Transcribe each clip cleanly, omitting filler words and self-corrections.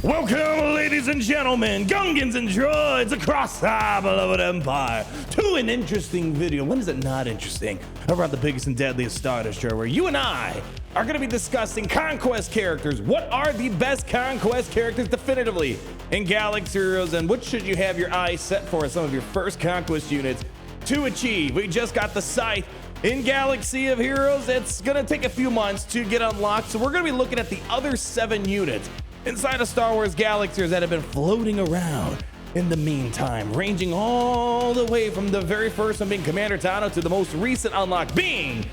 Welcome, ladies and gentlemen, Gungans and droids across our beloved empire, to an interesting video. When is it not interesting? Around the biggest and deadliest Star Destroyer, where you and I are going to be discussing Conquest characters. What are the best Conquest characters definitively in Galaxy Heroes, and what should you have your eyes set for as some of your first Conquest units to achieve? We just got the Scythe in Galaxy of Heroes. It's going to take a few months to get unlocked, so we're going to be looking at the other 7 units inside of Star Wars Galaxies that have been floating around in the meantime, ranging all the way from the very first one being Commander Tano to the most recent unlock being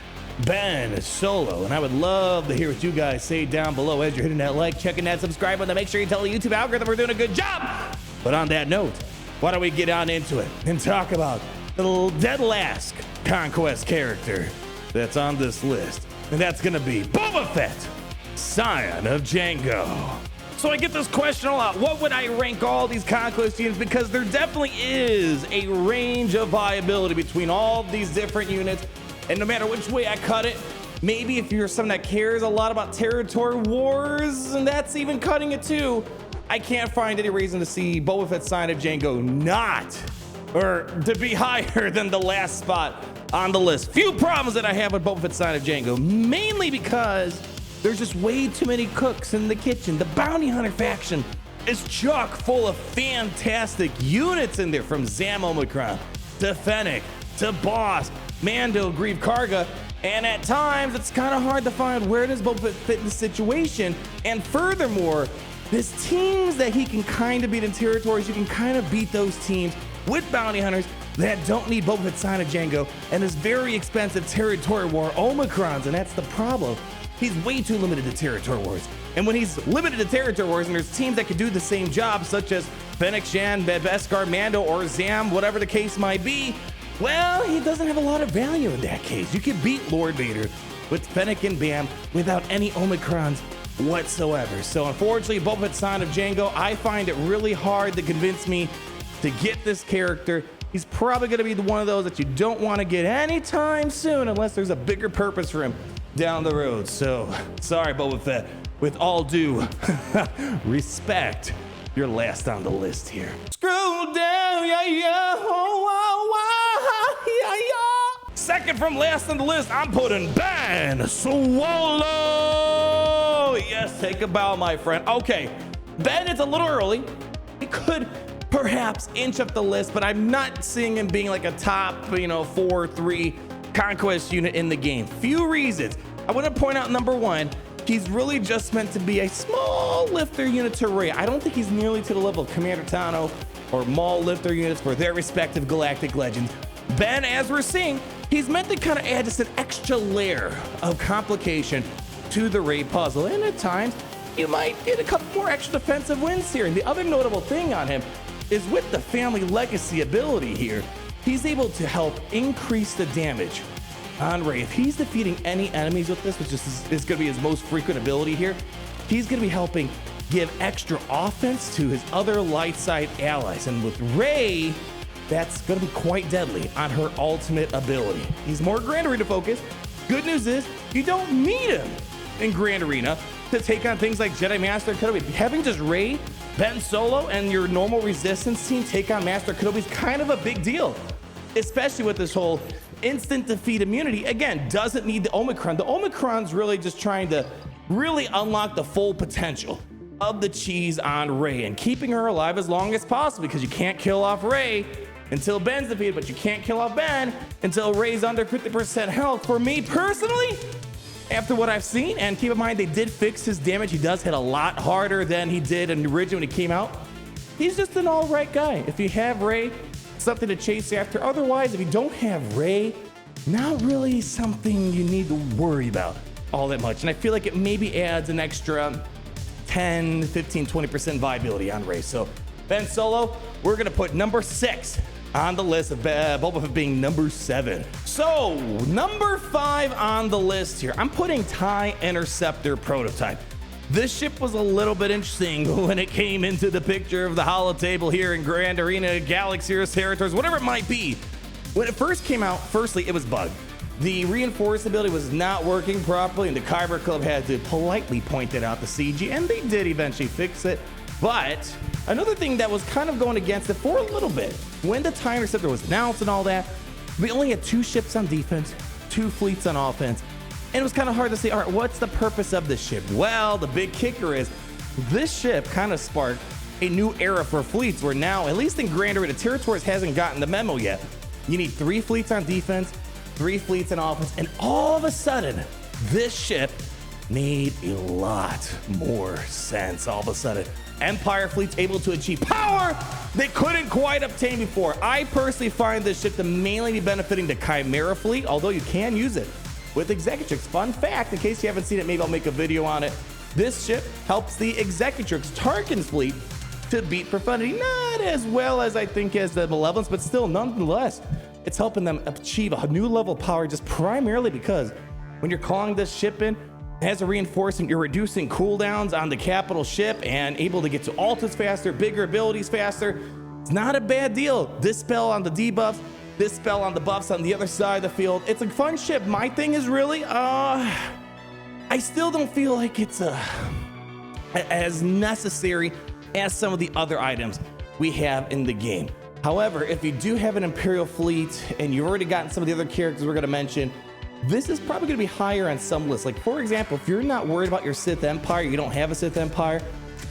Ben Solo. And I would love to hear what you guys say down below as you're hitting that like, checking that subscribe button to make sure you tell the YouTube algorithm we're doing a good job. But on that note, why don't we get on into it and talk about the little dead last Conquest character that's on this list, and that's gonna be Boba Fett, Scion of Django. So I get this question a lot. What would I rank all these Conquest units? Because there definitely is a range of viability between all these different units. And no matter which way I cut it, maybe if you're someone that cares a lot about territory wars, and that's even cutting it too, I can't find any reason to see Boba Fett Scion of Django not, or to be higher than the last spot on the list. Few problems that I have with Boba Fett Scion of Django, mainly because there's just way too many cooks in the kitchen. The Bounty Hunter faction is chock full of fantastic units in there, from Zam Omicron to Fennec to Boss, Mando, Grieve Karga, and at times it's kind of hard to find where does Boba Fett fit in the situation. And furthermore, there's teams that he can kind of beat in territories. You can kind of beat those teams with Bounty Hunters that don't need Boba Fett Scion of Django and this very expensive territory war Omicrons, and that's the problem. He's way too limited to territory wars. And when he's limited to territory wars and there's teams that can do the same job, such as Fennec Shan, Beskar, Mando, or Zam, whatever the case might be, well, he doesn't have a lot of value in that case. You can beat Lord Vader with Fennec and Bam without any Omicrons whatsoever. So unfortunately, Boba Fett Scion of Django, I find it really hard to convince me to get this character. He's probably gonna be one of those that you don't wanna get anytime soon unless there's a bigger purpose for him down the road. So sorry, Boba Fett, with all due respect, you're last on the list here. Scroll down, yeah, yeah, oh, yeah, yeah. Second from last on the list, I'm putting Ben Solo. Yes, take a bow, my friend. Okay, Ben, it's a little early. He could perhaps inch up the list, but I'm not seeing him being like a top, 4-3 Conquest unit in the game. Few reasons. I want to point out, number one, he's really just meant to be a small lifter unit to Rey. I don't think he's nearly to the level of Commander Tano or Maul lifter units for their respective galactic legends. Ben, as we're seeing, he's meant to kind of add just an extra layer of complication to the Rey puzzle, and at times you might get a couple more extra defensive wins here. And the other notable thing on him is with the family legacy ability here, he's able to help increase the damage on Rey. If he's defeating any enemies with this, which is going to be his most frequent ability here, he's going to be helping give extra offense to his other light side allies. And with Rey, that's going to be quite deadly on her ultimate ability. He's more Grand Arena focused. Good news is you don't need him in Grand Arena to take on things like Jedi Master Kenobi. Having just Rey, Ben Solo, and your normal Resistance team take on Master Kenobi is kind of a big deal, especially with this whole instant defeat immunity. Again, doesn't need the Omicron. The Omicron's really just trying to really unlock the full potential of the cheese on Rey and keeping her alive as long as possible, because you can't kill off Rey until Ben's defeated, but you can't kill off Ben until Rey's under 50% health. For me personally, after what I've seen, and keep in mind they did fix his damage, he does hit a lot harder than he did in the original when he came out. He's just an all right guy. If you have Rey, something to chase after. Otherwise, if you don't have Rey, not really something you need to worry about all that much. And I feel like it maybe adds an extra 10, 15, 20% viability on Rey. So Ben Solo, we're gonna put number 6 on the list, of Boba Fett being number 7. So number 5 on the list here, I'm putting TIE Interceptor Prototype. This ship was a little bit interesting when it came into the picture of the holo table here in Grand Arena, Galaxy Heroes Territories, whatever it might be. When it first came out, firstly, it was bugged. The reinforceability was not working properly, and the Kyber Club had to politely point it out to CG, and they did eventually fix it. But another thing that was kind of going against it for a little bit, when the TIE Interceptor was announced and all that, we only had 2 ships on defense, 2 fleets on offense, and it was kind of hard to say, all right, what's the purpose of this ship? Well, the big kicker is this ship kind of sparked a new era for fleets where now, at least in Grand Arena Territories, hasn't gotten the memo yet. You need 3 fleets on defense, 3 fleets on offense, and all of a sudden, this ship made a lot more sense all of a sudden. Empire fleet's able to achieve power they couldn't quite obtain before. I personally find this ship to mainly be benefiting the Chimera fleet, although you can use it with Executrix. Fun fact, in case you haven't seen it, maybe I'll make a video on it. This ship helps the Executrix Tarkin's fleet to beat Profundity. Not as well as I think as the Malevolence, but still nonetheless, it's helping them achieve a new level of power just primarily because when you're calling this ship in, as a reinforcement, you're reducing cooldowns on the capital ship and able to get to ults faster, bigger abilities faster. It's not a bad deal. This spell on the debuffs, this spell on the buffs on the other side of the field. It's a fun ship. My thing is really, I still don't feel like it's as necessary as some of the other items we have in the game. However, if you do have an Imperial fleet and you've already gotten some of the other characters we're going to mention, this is probably going to be higher on some lists. Like, for example, if you're not worried about your Sith Empire, you don't have a Sith Empire,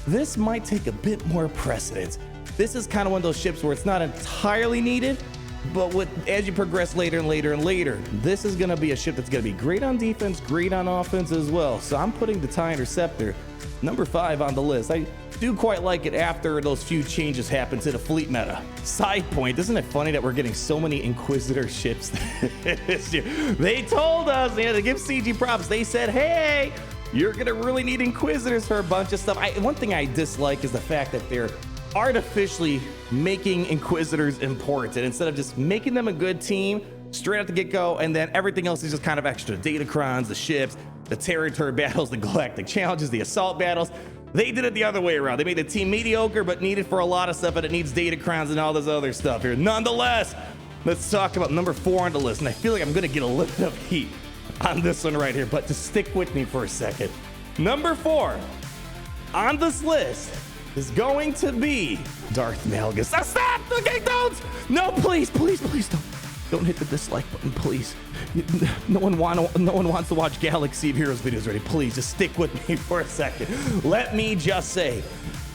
this might take a bit more precedence. This is kind of one of those ships where it's not entirely needed, but as you progress later and later and later, this is going to be a ship that's going to be great on defense, great on offense as well. So I'm putting the TIE Interceptor number 5 on the list. I do quite like it after those few changes happen to the fleet meta. Side point, isn't it funny that we're getting so many Inquisitor ships this year? They told us, to give CG props, they said, hey, you're gonna really need Inquisitors for a bunch of stuff. One thing I dislike is the fact that they're artificially making Inquisitors important instead of just making them a good team straight out the get-go, and then everything else is just kind of extra. Datacrons, the ships, the territory battles, the galactic challenges, the assault battles. They did it the other way around. They made the team mediocre, but needed for a lot of stuff, and it needs Datacrons and all this other stuff here. Nonetheless, let's talk about number 4 on the list, and I feel like I'm gonna get a little bit of heat on this one right here, but just stick with me for a second. Number 4 on this list is going to be Darth Malgus. Ah, stop! Okay, don't! No, please, please, please don't. Don't hit the dislike button, please. No one wants to watch Galaxy of Heroes videos already. Please, just stick with me for a second. Let me just say,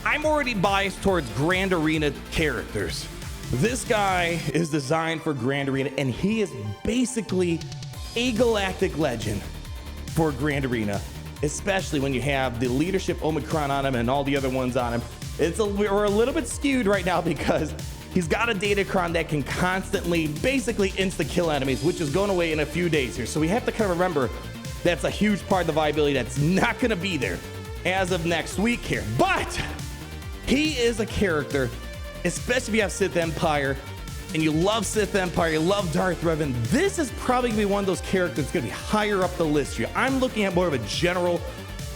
I'm already biased towards Grand Arena characters. This guy is designed for Grand Arena, and he is basically a galactic legend for Grand Arena, especially when you have the leadership Omicron on him and all the other ones on him. We're a little bit skewed right now because he's got a Datacron that can constantly, basically insta-kill enemies, which is going away in a few days here. So we have to kind of remember that's a huge part of the viability that's not going to be there as of next week here. But he is a character, especially if you have Sith Empire and you love Sith Empire, you love Darth Revan. This is probably going to be one of those characters that's going to be higher up the list here. I'm looking at more of a general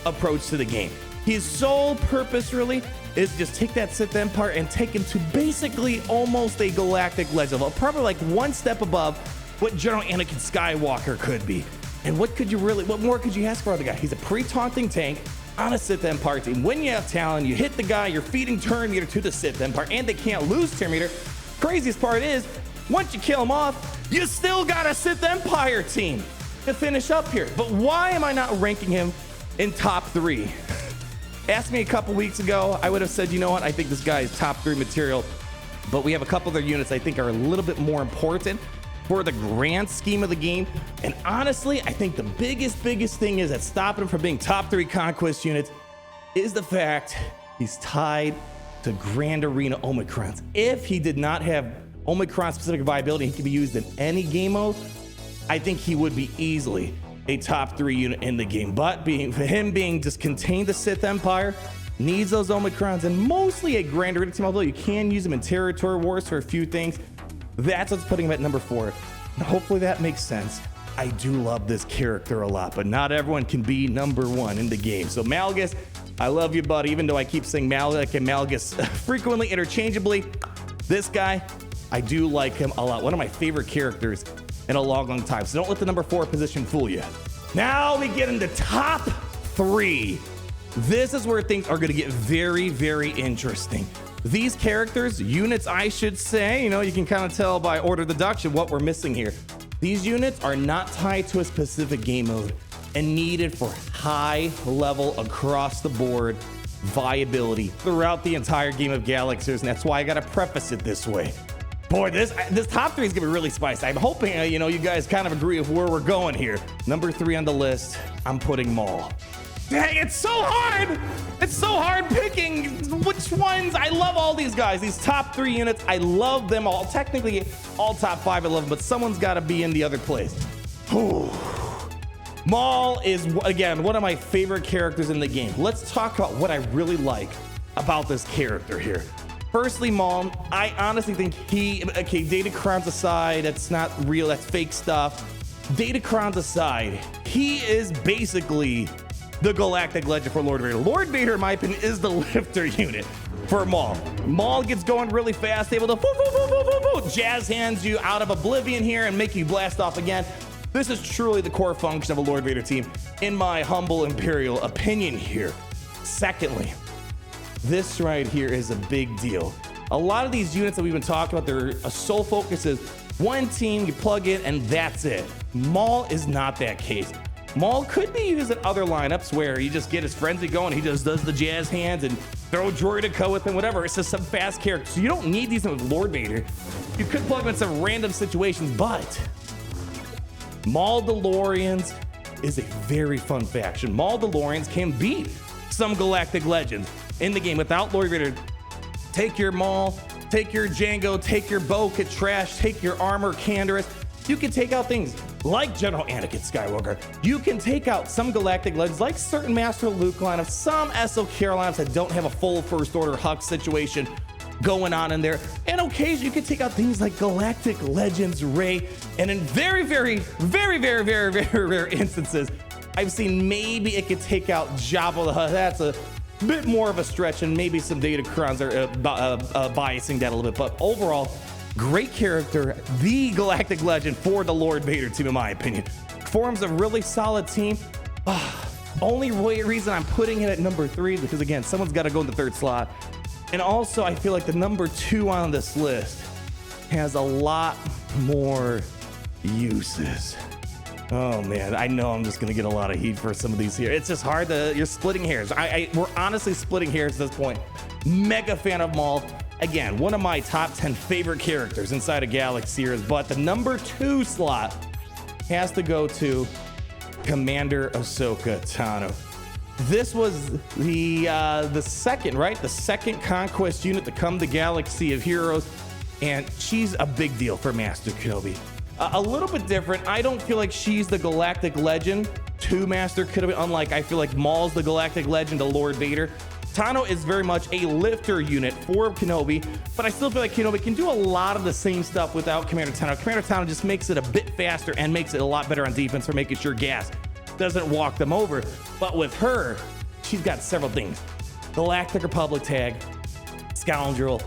approach to the game. His sole purpose really is just take that Sith Empire and take him to basically almost a galactic legend, probably like one step above what General Anakin Skywalker could be. And what more could you ask for the guy? He's a pre-taunting tank on a Sith Empire team. When you have talent, you hit the guy, you're feeding turn meter to the Sith Empire, and they can't lose turn meter. Craziest part is, once you kill him off, you still got a Sith Empire team to finish up here. But why am I not ranking him in top 3? Asked me a couple weeks ago, I would have said, you know what, I think this guy is top 3 material, but we have a couple other units I think are a little bit more important for the grand scheme of the game. And honestly, I think the biggest thing is that stopping him from being top 3 Conquest units is the fact he's tied to Grand Arena Omicrons. If he did not have Omicron specific viability, he could be used in any game mode, I think he would be easily a top 3 unit in the game. But him being just contained the Sith Empire, needs those Omicrons, and mostly a Grand Arena team, although you can use them in territory wars for a few things. That's what's putting him at number 4. And hopefully that makes sense. I do love this character a lot, but not everyone can be number 1 in the game. So Malgus, I love you, buddy, even though I keep saying Malgus and Malgus frequently interchangeably. This guy, I do like him a lot. One of my favorite characters in a long time. So don't let the number 4 position fool you. Now we get into top 3 This is where things are going to get very, very interesting. These characters, units, I should say, you know, you can kind of tell by order of deduction what we're missing here. These units are not tied to a specific game mode and needed for high level across the board viability throughout the entire game of Galaxies, and that's why I got to preface it this way. Boy, this top three is gonna be really spicy. I'm hoping you know, you guys kind of agree with where we're going here. Number 3 on the list, I'm putting Maul. Dang, it's so hard. It's so hard picking which ones. I love all these guys. These top 3 units, I love them all. Technically, all top 5 I love them, but someone's got to be in the other place. Whew. Maul is, again, one of my favorite characters in the game. Let's talk about what I really like about this character here. Firstly, Maul, I honestly think okay, Datacrons aside, that's not real, that's fake stuff. Datacrons aside, he is basically the galactic legend for Lord Vader. Lord Vader, in my opinion, is the lifter unit for Maul. Maul gets going really fast, able to jazz hands you out of oblivion here and make you blast off again. This is truly the core function of a Lord Vader team, in my humble Imperial opinion here. Secondly, this right here is a big deal. A lot of these units that we've been talking about, their sole focus is one team, you plug in, and that's it. Maul is not that case. Maul could be used in other lineups where you just get his frenzy going, he just does the jazz hands and throw Droidica with him, whatever. It's just some fast character. So you don't need these with Lord Vader. You could plug him in some random situations, but Maul DeLoreans is a very fun faction. Maul DeLoreans can beat some galactic legends in the game without Lord Vader. Take your Maul, take your Jango, take your Bo-Katan Trash, take your Armor Canderous. You can take out things like General Anakin Skywalker. You can take out some galactic legends like certain Master Luke lineups, some SOK lineups that don't have a full First Order Hux situation going on in there. And occasionally you can take out things like Galactic Legends Rey. And in very, very, very, very, very, very rare instances, I've seen maybe it could take out Jabba the Hutt. That's a bit more of a stretch, and maybe some Datacrons are biasing that a little bit. But overall, great character, the galactic legend for the Lord Vader team, in my opinion. Forms a really solid team. Only reason I'm putting it at number 3 because, again, someone's got to go in the 3rd slot. And also, I feel like the number 2 on this list has a lot more uses. Oh man, I know I'm just gonna get a lot of heat for some of these here. It's just hard to, you're splitting hairs. We're honestly splitting hairs at this point. Mega fan of Maul. Again, one of my top 10 favorite characters inside of Galaxy series, but the number 2 slot has to go to Commander Ahsoka Tano. This was the second, right? The second Conquest unit to come to Galaxy of Heroes, and she's a big deal for Master Kenobi. A little bit different. I don't feel like she's the galactic legend to Master Kenobi, unlike I feel like Maul's the galactic legend to Lord Vader. Tano is very much a lifter unit for Kenobi, but I still feel like Kenobi can do a lot of the same stuff without Commander Tano. Commander Tano just makes it a bit faster and makes it a lot better on defense for making sure gas doesn't walk them over. But with her, she's got several things. Galactic Republic tag, Scoundrel,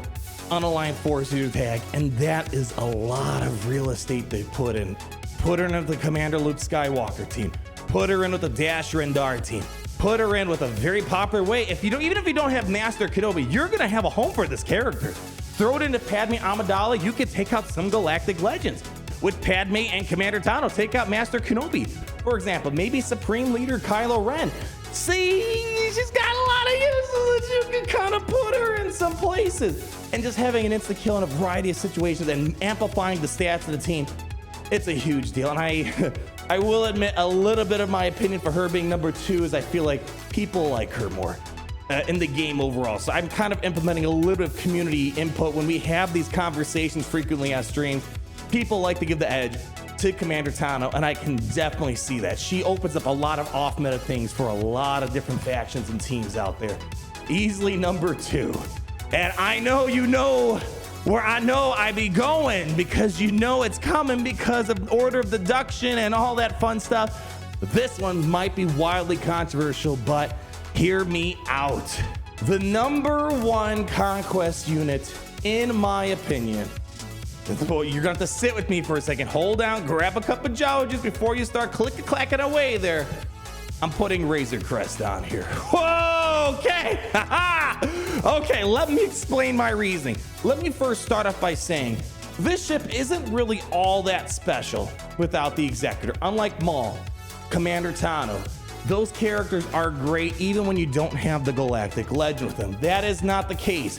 Unaligned Force User tag, and that is a lot of real estate they put in. Put her in with the Commander Luke Skywalker team. Put her in with the Dash Rendar team. Put her in with a very popular way. Even if you don't have Master Kenobi, you're gonna have a home for this character. Throw it into Padme Amidala, you could take out some galactic legends. With Padme and Commander Tano, take out Master Kenobi. For example, maybe Supreme Leader Kylo Ren. See, she's got a lot of uses that you can kind of put her in some places. And just having an instant kill in a variety of situations and amplifying the stats of the team, it's a huge deal. And I will admit a little bit of my opinion for her being number 2 is I feel like people like her more in the game overall. So I'm kind of implementing a little bit of community input when we have these conversations frequently on streams. People like to give the edge to Commander Tano, and I can definitely see that. She opens up a lot of off-meta things for a lot of different factions and teams out there. Easily number 2. And I know you know where I know I be going, because you know it's coming because of order of deduction and all that fun stuff. This one might be wildly controversial, but hear me out. The number 1 Conquest unit, in my opinion, you're gonna have to sit with me for a second. Hold down, grab a cup of Joe just before you start click-clacking away there. I'm putting Razor Crest on here. Whoa, okay. Okay, let me explain my reasoning. Let me first start off by saying this ship isn't really all that special without the Executor. Unlike Maul, Commander Tano, those characters are great even when you don't have the Galactic Legend with them. That is not the case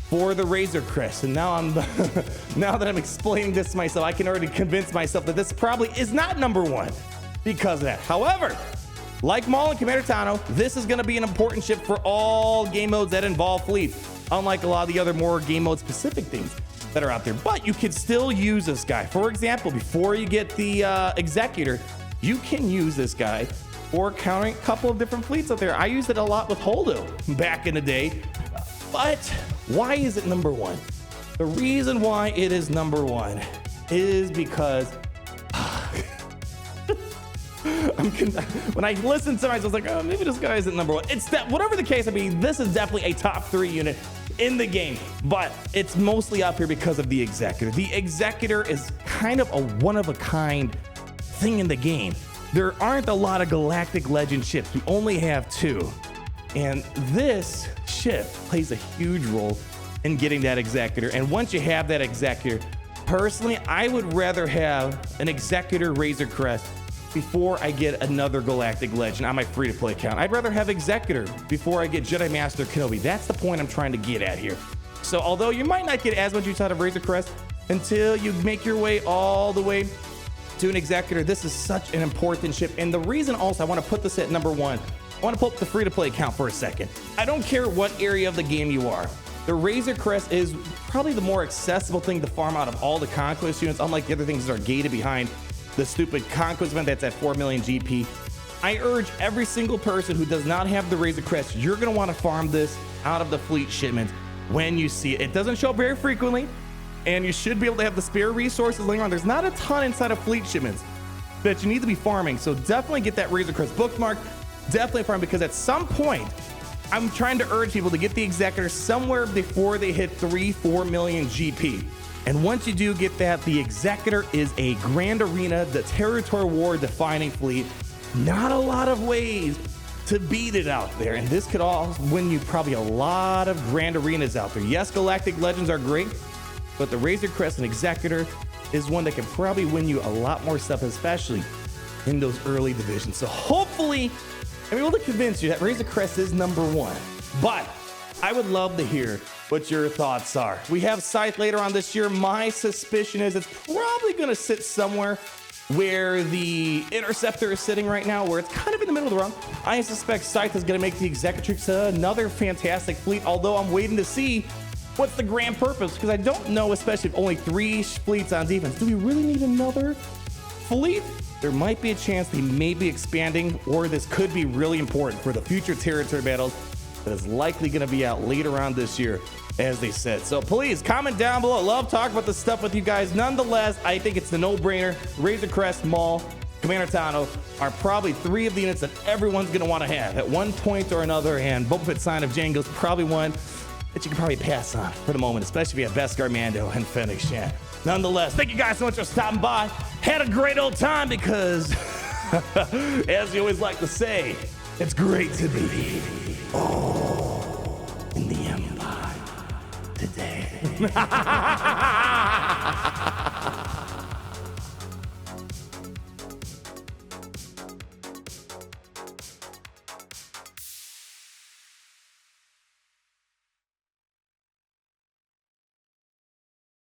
for the Razor Crest. And now now that I'm explaining this to myself, I can already convince myself that this probably is not number one because of that. However, like Maul and Commander Tano, this is going to be an important ship for all game modes that involve fleet, unlike a lot of the other more game mode specific things that are out there. But you can still use this guy. For example, before you get the Executor, you can use this guy for countering a couple of different fleets out there. I used it a lot with Holdo back in the day. But why is it number one? The reason why it is number one is because when I listened to it, I was like, oh, maybe this guy isn't number one. It's that, whatever the case, I mean, this is definitely a top 3 unit in the game, but it's mostly up here because of the Executor. The Executor is kind of a one-of-a-kind thing in the game. There aren't a lot of Galactic Legend ships. We only have 2. And this ship plays a huge role in getting that Executor. And once you have that Executor, personally, I would rather have an Executor Razor Crest before I get another Galactic Legend on my free-to-play account. I'd rather have Executor before I get Jedi Master Kenobi. That's the point I'm trying to get at here. So although you might not get as much use out of Razor Crest until you make your way all the way to an Executor, this is such an important ship. And the reason also I want to put this at number 1, I want to pull up the free-to-play account for a second. I don't care what area of the game you are. The Razor Crest is probably the more accessible thing to farm out of all the Conquest units, unlike the other things that are gated behind the stupid Conquest event that's at 4 million GP. I urge every single person who does not have the Razor Crest, you're going to want to farm this out of the fleet shipments when you see it. It doesn't show up very frequently, and you should be able to have the spare resources laying around. There's not a ton inside of fleet shipments that you need to be farming, so definitely get that Razor Crest bookmark. Definitely farm, because at some point, I'm trying to urge people to get the Executor somewhere before they hit 3-4 million GP. And once you do get that, the Executor is a Grand Arena, the territory war defining fleet. Not a lot of ways to beat it out there. And this could all win you probably a lot of Grand Arenas out there. Yes, Galactic Legends are great, but the Razor Crest and Executor is one that can probably win you a lot more stuff, especially in those early divisions. So hopefully I'm able to convince you that Razor Crest is number 1. But I would love to hear what your thoughts are. We have Scythe later on this year. My suspicion is it's probably going to sit somewhere where the Interceptor is sitting right now, where it's kind of in the middle of the run. I suspect Scythe is going to make the Executrix another fantastic fleet, although I'm waiting to see what's the grand purpose, because I don't know, especially if only 3 fleets on defense. Do we really need another fleet? There might be a chance they may be expanding, or this could be really important for the future territory battles that is likely going to be out later on this year, as they said. So please comment down below. Love talking about this stuff with you guys. Nonetheless, I think it's the no-brainer. Razor Crest, Maul, Commander Tano are probably 3 of the units that everyone's going to want to have at one point or another, and Boba Fett Sign of Django's probably one that you can probably pass on for the moment, especially if you have Beskar, Mando, and Fennec Shand. Nonetheless, thank you guys so much for stopping by. Had a great old time because, as you always like to say, it's great to be in the Empire today.